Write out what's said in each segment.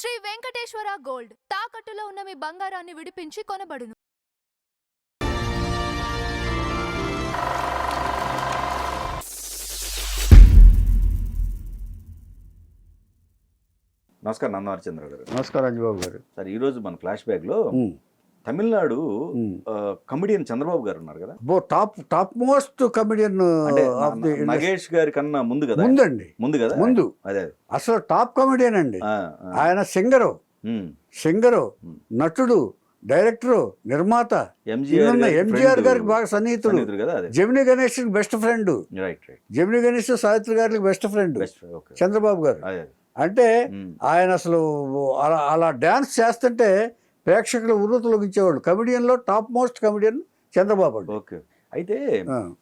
Shri Venkateswara gold తాకట్టులో ఉన్న మీ బంగారాన్ని విడిపించి కొనబడును. నమస్కారం నంద హరిచంద్ర గారు. నమస్కారం అంజబాబు గారు. సార్ ఈరోజు మన ఫ్లాష్ బ్యాక్ లో తమిళనాడు కమెడియన్ చంద్రబాబు గారు ఉన్నారు కదా, టాప్ మోస్ట్ కమెడియన్ అంటే నగేష్ గారి కన్నా ముందు కదా, ముందు కదా, అదే అసలు టాప్ కమెడియన్ అండి ఆయన. సింగరు, నటుడు, డైరెక్టరు, నిర్మాత, ఎంజీఆర్ గారికి బాగా సన్నిహితుడు, Gemini Ganesh best friend, Gemini Ganesh Savitri గారికి బెస్ట్ ఫ్రెండ్ చంద్రబాబు గారు. అంటే ఆయన అసలు అలా డాన్స్ చేస్తుంటే ప్రేక్షకులు ఉర్రూతలొగించేవాళ్ళు. కమెడియన్లో టాప్ మోస్ట్ కమెడియన్ చంద్రబాబు అండి. ఓకే, అయితే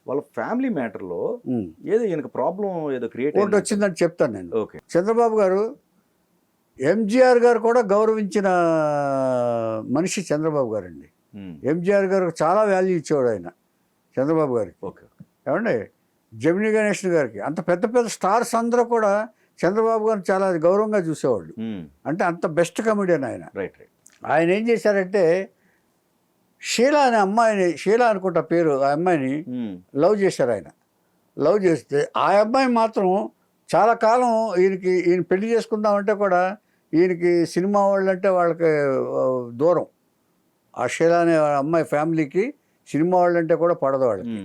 వాళ్ళ ఫ్యామిలీ మ్యాటర్ లో ఏదో ఈయనకు ప్రాబ్లం ఏదో క్రియేట్ ఒకటి వచ్చిందని చెప్తాను నేను. ఓకే, చంద్రబాబు గారు ఎంజీఆర్ గారు కూడా గౌరవించిన మనిషి చంద్రబాబు గారు అండి. ఎంజీఆర్ గారు చాలా వాల్యూ ఇచ్చేవాడు ఆయన చంద్రబాబు గారికి. ఓకే, ఏమండి జెమిని గణేష్ గారికి అంత పెద్ద పెద్ద స్టార్స్ అందరూ కూడా చంద్రబాబు గారిని చాలా గౌరవంగా చూసేవాళ్ళు. అంటే అంత బెస్ట్ కమెడియన్ ఆయన. ఆయన ఏం చేశారంటే షీలా అనే అమ్మాయిని, షీలా అనుకుంటా పేరు, ఆ అమ్మాయిని లవ్ చేశారు ఆయన. లవ్ చేస్తే ఆ అమ్మాయి మాత్రం చాలా కాలం ఈయన పెళ్లి చేసుకుందామంటే కూడా ఈయనకి సినిమా వాళ్ళు అంటే వాళ్ళకి దూరం. ఆ షీలా అనే అమ్మాయి ఫ్యామిలీకి సినిమా వాళ్ళు అంటే కూడా పడదు వాళ్ళకి.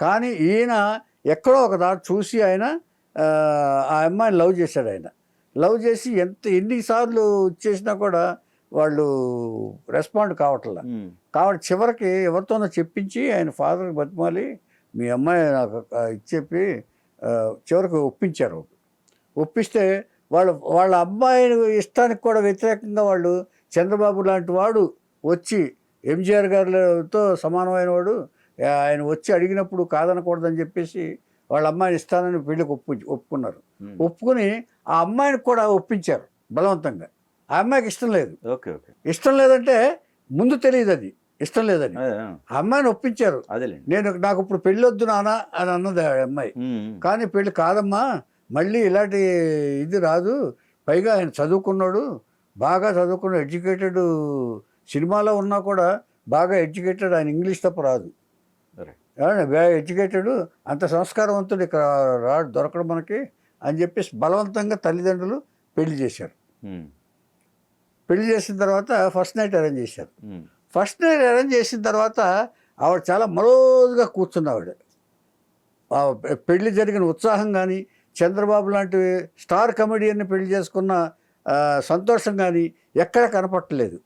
కానీ ఈయన ఎక్కడో ఒక దారి చూసి ఆయన ఆ అమ్మాయిని లవ్ చేశాడు. ఆయన లవ్ చేసి ఎన్నిసార్లు చేసినా కూడా వాళ్ళు రెస్పాండ్ కావట్లే. కాబట్టి చివరికి ఎవరితోనో చెప్పించి ఆయన ఫాదర్కి బతిమాలి మీ అమ్మాయి నాకు ఇచ్చెప్పి చివరికి ఒప్పించారు. ఒప్పిస్తే వాళ్ళ అబ్బాయి ఇష్టానికి కూడా వ్యతిరేకంగా వాళ్ళు చంద్రబాబు లాంటి వాడు వచ్చి ఎంజీఆర్ గారితో సమానమైన వాడు ఆయన వచ్చి అడిగినప్పుడు కాదనకూడదని చెప్పేసి వాళ్ళ అమ్మాయిని ఇస్తానని పెళ్ళికి ఒప్పుకున్నారు. ఒప్పుకుని ఆ అమ్మాయిని కూడా ఒప్పించారు బలవంతంగా. ఆ అమ్మాయికి ఇష్టం లేదు. ఇష్టం లేదంటే ముందు తెలియదు అది ఇష్టం లేదని. ఆ అమ్మాయిని ఒప్పించారు. నాకు ఇప్పుడు పెళ్ళి వద్దు నాన్న అని అన్నది ఆ అమ్మాయి. కానీ పెళ్ళి కాదమ్మా, మళ్ళీ ఇలాంటి ఇది రాదు, పైగా ఆయన చదువుకున్నాడు, బాగా చదువుకున్న ఎడ్యుకేటెడ్, సినిమాలో ఉన్నా కూడా బాగా ఎడ్యుకేటెడ్, ఆయన ఇంగ్లీష్ తప్ప రాదు, బాగా ఎడ్యుకేటెడ్, అంత సంస్కారవంతుడు ఇక్కడ దొరకడం మనకి అని చెప్పేసి బలవంతంగా తల్లిదండ్రులు పెళ్లి చేశారు. పెళ్లి చేసిన తర్వాత ఫస్ట్ నైట్ అరేంజ్ చేశారు. ఫస్ట్ నైట్ అరేంజ్ చేసిన తర్వాత ఆవిడ చాలా మరోజుగా కూర్చున్నావిడ. పెళ్లి జరిగిన ఉత్సాహం కానీ, చంద్రబాబు లాంటి స్టార్ కమెడియన్ని పెళ్లి చేసుకున్న సంతోషం కానీ ఎక్కడ కనపట్టలేదు.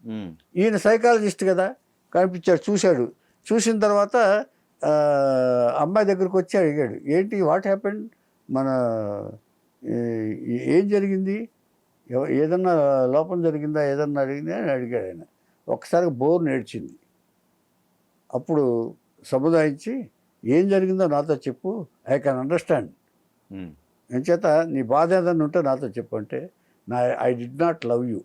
ఈయన సైకాలజిస్ట్ కదా, కనిపించాడు, చూశాడు. చూసిన తర్వాత అమ్మాయి దగ్గరకు వచ్చి అడిగాడు, ఏంటి వాట్ హ్యాపెండ్, మన ఏం జరిగింది, ఏదన్నా లోపం జరిగిందా, ఏదన్నా అడిగింది అని అడిగాడు ఆయన. ఒక్కసారి బోర్ నేర్చింది. అప్పుడు సముదాయించి ఏం జరిగిందో నాతో చెప్పు, ఐ కెన్ అండర్స్టాండ్, ఎంచేత నీ బాధ ఏదన్నా ఉంటే నాతో చెప్పు అంటే, I did not love you,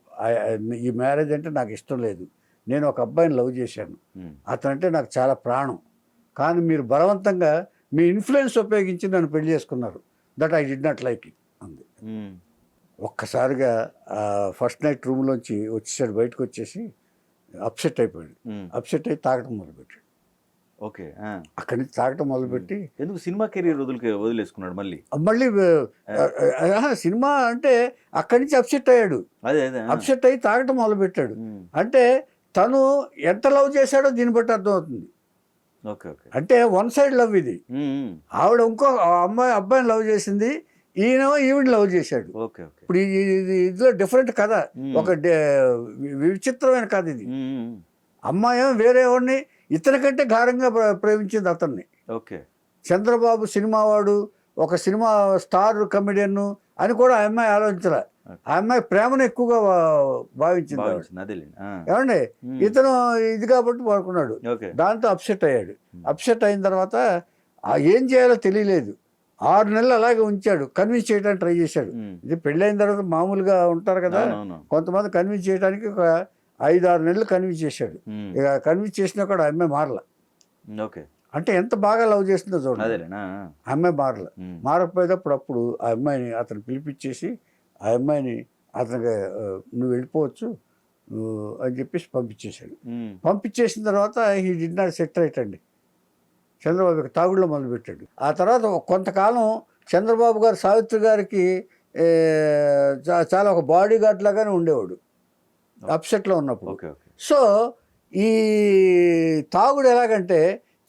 ఈ మ్యారేజ్ అంటే నాకు ఇష్టం లేదు, నేను ఒక అబ్బాయిని లవ్ చేశాను, అతనంటే నాకు చాలా ప్రాణం, కానీ మీరు బలవంతంగా మీ ఇన్ఫ్లుయెన్స్ ఉపయోగించి నన్ను పెళ్లి చేసుకున్నారు, that I did not like it అంది. ఒక్కసారిగా ఫస్ట్ నైట్ రూమ్లోంచి వచ్చేసాడు, బయటకు వచ్చేసి అప్సెట్ అయిపోయాడు. అప్సెట్ అయి తాగటం మొదలుపెట్టాడు. ఓకే, అక్కడి నుంచి తాగటం మొదలుపెట్టి ఎందుకు సినిమా కెరీర్ వదిలేసుకున్నాడు మళ్ళీ. సినిమా అంటే అక్కడి నుంచి అప్సెట్ అయ్యాడు. అప్సెట్ అయ్యి తాగటం మొదలుపెట్టాడు. అంటే తను ఎంత లవ్ చేశాడో దీన్ని బట్టి అర్థమవుతుంది. అంటే వన్ సైడ్ లవ్ ఇది. ఆవిడ ఇంకో అబ్బాయిని లవ్ చేసింది, ఈవిడ లవ్ చేశాడు. ఇప్పుడు ఇదిలో డిఫరెంట్ కథ, ఒక విచిత్రమైన కథ ఇది. అమ్మాయి వేరే వాడిని ఇతనికంటే ఘారంగా ప్రేమించింది అతన్ని. చంద్రబాబు సినిమా వాడు, ఒక సినిమా స్టార్ కమెడియన్ అని కూడా ఆ అమ్మాయి ఆలోచించలే. ఆ అమ్మాయి ప్రేమను ఎక్కువగా భావించింది. ఏమండి, ఇతను ఇది కాబట్టి పడుకున్నాడు. దాంతో అప్సెట్ అయ్యాడు. అప్సెట్ అయిన తర్వాత ఏం చేయాలో తెలియలేదు. 6 నెలలు అలాగే ఉంచాడు. కన్విన్స్ చేయడానికి ట్రై చేశాడు. ఇది పెళ్ళైన తర్వాత మామూలుగా ఉంటారు కదా, కొంతమంది కన్విన్స్ చేయడానికి ఒక 5-6 నెలలు కన్విన్స్ చేశాడు. ఇక కన్విన్స్ చేసినా కూడా అమ్మాయి మారల. అంటే ఎంత బాగా లవ్ చేస్తుందో చూడండి. అమ్మాయి మారల. మారకపోయేటప్పుడు అప్పుడు ఆ అమ్మాయిని అతను పిలిపించేసి ఆ అమ్మాయిని అతనికి నువ్వు వెళ్ళిపోవచ్చు అని చెప్పేసి పంపించేశాడు. పంపించేసిన తర్వాత ఈ డిడ్ నాట్ సెట్ రైట్ అండి. చంద్రబాబు తాగుడులో మొదలుపెట్టాడు. ఆ తర్వాత కొంతకాలం చంద్రబాబు గారు సావిత్రి గారికి చాలా ఒక బాడీ గార్డ్ లాగానే ఉండేవాడు అప్సెట్లో ఉన్నప్పుడు. సో ఈ తాగుడు ఎలాగంటే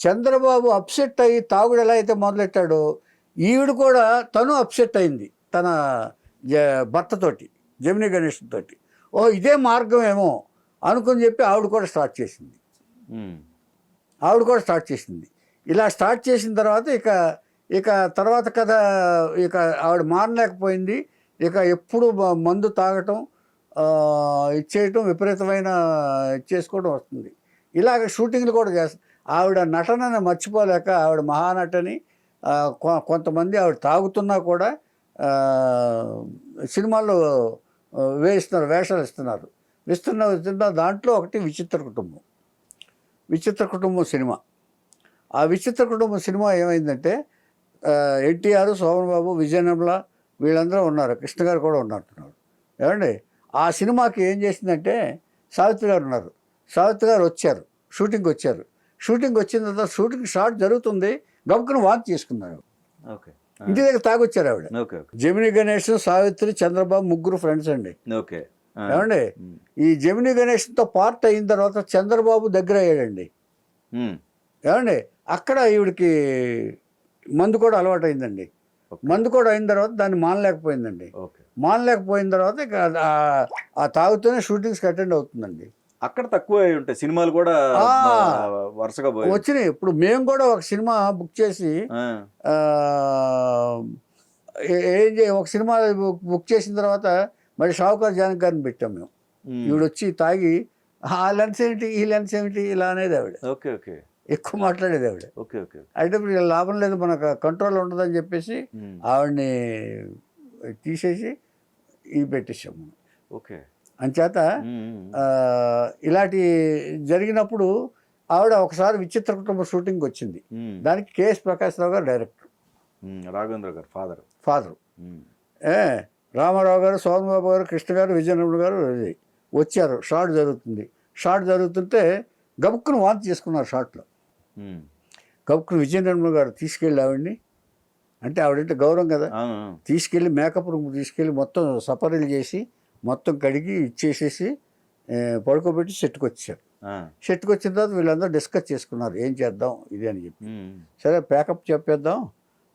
తను అప్సెట్ అయ్యి తాగుడు ఎలా అయితే మొదలెట్టాడో ఈవిడ కూడా తను అప్సెట్ అయింది తన భర్తతోటి, జమినీ గణేశన్ తోటి. ఇదే మార్గం ఏమో అనుకుని చెప్పి ఆవిడ కూడా స్టార్ట్ చేసింది. ఇలా స్టార్ట్ చేసిన తర్వాత ఇక తర్వాత కథ ఇక ఆవిడ మారలేకపోయింది. ఇక ఎప్పుడు మందు తాగటం, ఇచ్చేయటం, విపరీతమైన ఇచ్చేసుకోవడం వస్తుంది. ఇలాగ షూటింగ్లు కూడా చేస్తుంది. ఆవిడ నటనని మర్చిపోలేక ఆవిడ మహానటని కొంతమంది ఆవిడ తాగుతున్నా కూడా సినిమాల్లో వేషాలు ఇస్తున్నారు. దాంట్లో ఒకటి విచిత్ర కుటుంబం సినిమా. ఆ విచిత్ర కుటుంబం సినిమా ఏమైందంటే ఎన్టీఆర్, శోభన్ బాబు, విజయనిర్మల వీళ్ళందరూ ఉన్నారు, కృష్ణ గారు కూడా ఉన్నట్టున్నారు. ఏమండి ఆ సినిమాకి ఏం చేసిందంటే సావిత్రి గారు ఉన్నారు. సావిత్రి గారు షూటింగ్ వచ్చిన తర్వాత షూటింగ్ షాట్ జరుగుతుంది, గబుక్కును వాంతి చేసుకున్నారు. ఇంటి దగ్గర తాగొచ్చారు ఆవిడ. జమినీ గణేష్, సావిత్రి, చంద్రబాబు ముగ్గురు ఫ్రెండ్స్ అండి. ఏమండి ఈ జమినీ గణేష్తో పార్ట్ అయిన తర్వాత చంద్రబాబు దగ్గర అయ్యాడండి. ఏమండి అక్కడ ఈవిడికి మందు కూడా అలవాటు అయిందండి. మందు కూడా అయిన తర్వాత దాన్ని మానలేకపోయిన తర్వాత ఇక ఆ తాగుతూనే షూటింగ్స్కి అటెండ్ అవుతుందండి. అక్కడ తక్కువ ఉంటాయి సినిమాలు కూడా వరుసగా వచ్చినాయి. ఇప్పుడు మేము కూడా ఒక సినిమా బుక్ చేసి ఒక సినిమా బుక్ చేసిన తర్వాత మరి షావుకార్ జానకి గారిని పెట్టాం మేము. ఈవిడ వచ్చి తాగి ఆ లెన్స్ ఏమిటి, ఈ లెన్స్ ఏమిటి ఇలా అనేది ఆవిడ. ఎక్కువ మాట్లాడేది ఆవిడ. అయితే ఇప్పుడు లాభం లేదు, మనకు కంట్రోల్ ఉండదని చెప్పేసి ఆవిడని తీసేసి ఇవి పెట్టేసాము. అంచేత ఇలాంటి జరిగినప్పుడు ఆవిడ ఒకసారి విచిత్ర కుటుంబ షూటింగ్ వచ్చింది. దానికి కెఎస్ ప్రకాష్ రావు గారు డైరెక్టర్, రాఘవేంద్ర గారు ఫాదర్, రామారావు గారు, శోభన్ బాబు గారు, కృష్ణ గారు, విజయనిర్మల గారు వచ్చారు. షాట్ జరుగుతుంటే గబుక్కును వాంతి చేసుకున్నారు షాట్లో. గబుక్కును విజయనిర్మల గారు తీసుకెళ్ళి ఆవిడ్ని, అంటే ఆవిడంటే గౌరవం కదా, తీసుకెళ్ళి మేకప్ రూమ్ తీసుకెళ్ళి మొత్తం సపరీలు చేసి మొత్తం కడిగి ఇచ్చేసేసి పడుకోబెట్టి సెట్కి వచ్చిన తర్వాత వీళ్ళందరూ డిస్కస్ చేసుకున్నారు ఏం చేద్దాం ఇది అని చెప్పి. సరే ప్యాకప్ చెప్పేద్దాం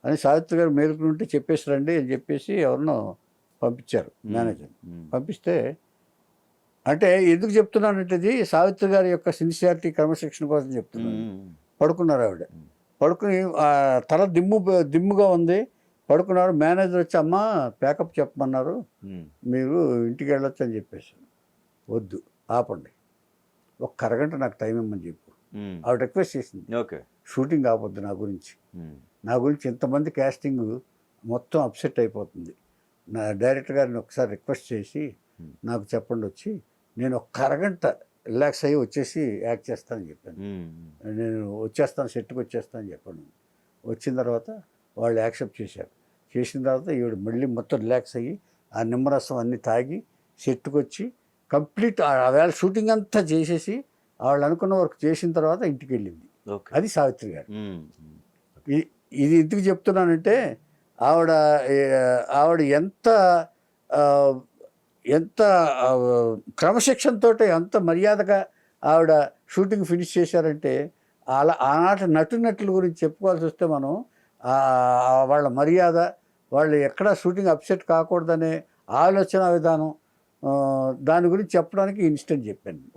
అని సావిత్రి గారు మేలుకుంటే చెప్పేసి రండి అని చెప్పేసి ఎవరినో పంపించారు, మేనేజర్ పంపిస్తే. అంటే ఎందుకు చెప్తున్నానంటే ఇది సావిత్రి గారి యొక్క సిన్సియారిటీ, క్రమశిక్షణ కోసం చెప్తున్నాను. పడుకున్నారు ఆవిడ, పడుకుని తల దిమ్ముగా ఉంది, పడుకున్నారు. మేనేజర్ వచ్చి అమ్మ ప్యాకప్ చెప్పమన్నారు, మీరు ఇంటికి వెళ్ళొచ్చు అని చెప్పేసి. వద్దు ఆపండి, ఒక అరగంట నాకు టైం ఇమ్మని చెప్పు ఆవిడ రిక్వెస్ట్ చేసింది. షూటింగ్ ఆపొద్దు, నా గురించి ఇంతమంది క్యాస్టింగ్ మొత్తం అప్సెట్ అయిపోతుంది, నా డైరెక్టర్ గారిని ఒకసారి రిక్వెస్ట్ చేసి నాకు చెప్పండి, వచ్చి నేను ఒక అరగంట రిలాక్స్ అయ్యి వచ్చేసి యాక్ట్ చేస్తానని చెప్పాను. నేను వచ్చేస్తాను, సెట్కి వచ్చేస్తాను అని చెప్పాను. వచ్చిన తర్వాత వాళ్ళు యాక్సెప్ట్ చేసిన తర్వాత ఈవిడ మళ్ళీ మొత్తం రిలాక్స్ అయ్యి ఆ నిమ్మరసం అన్నీ తాగి సెట్కి వచ్చి కంప్లీట్ ఆ వేళ షూటింగ్ అంతా చేసేసి వాళ్ళు అనుకున్న వర్క్ చేసిన తర్వాత ఇంటికి వెళ్ళింది. అది సావిత్రి గారు. ఇది ఎందుకు చెప్తున్నానంటే ఆవిడ ఎంత క్రమశిక్షణతో ఎంత మర్యాదగా ఆవిడ షూటింగ్ ఫినిష్ చేశారంటే, అలా ఆనాటి నటుల గురించి చెప్పుకోవాల్సి వస్తే మనం వాళ్ళ మర్యాద, వాళ్ళు ఎక్కడా షూటింగ్ అప్సెట్ కాకూడదనే ఆలోచన విధానం, దాని గురించి చెప్పడానికి ఇన్స్టెంట్ చెప్పాను.